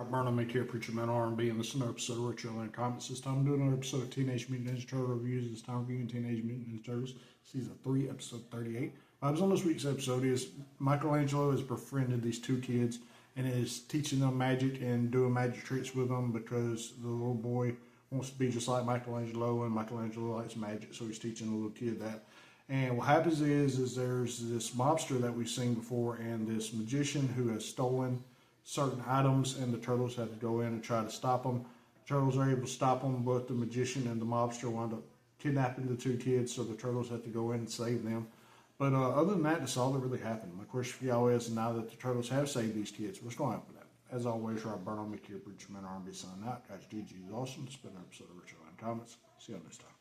Burnham here, Preacher Man R&B, and this is another episode of Retro Land Comics. This time I'm doing another episode of Teenage Mutant Ninja Turtle reviews. This time reviewing Teenage Mutant Ninja Turtles Season 3, Episode 38. Vibes on this week's episode is Michelangelo has befriended these two kids and is teaching them magic and doing magic tricks with them because the little boy wants to be just like Michelangelo, and Michelangelo likes magic, so he's teaching the little kid that. And what happens is there's this mobster that we've seen before and this magician who has stolen certain items, and the turtles have to go in and try to stop them. The turtles are able to stop them, but the magician and the mobster wind up kidnapping the two kids, so the turtles have to go in and save them. But other than that, that's all that really happened. My question for y'all is, now that the turtles have saved these kids, what's going to happen with that? As always, Rob Burnham, here, Preacher Man R&B signing out. Guys, GG is awesome. It's been an episode of Richard Line Comments. See y'all next time.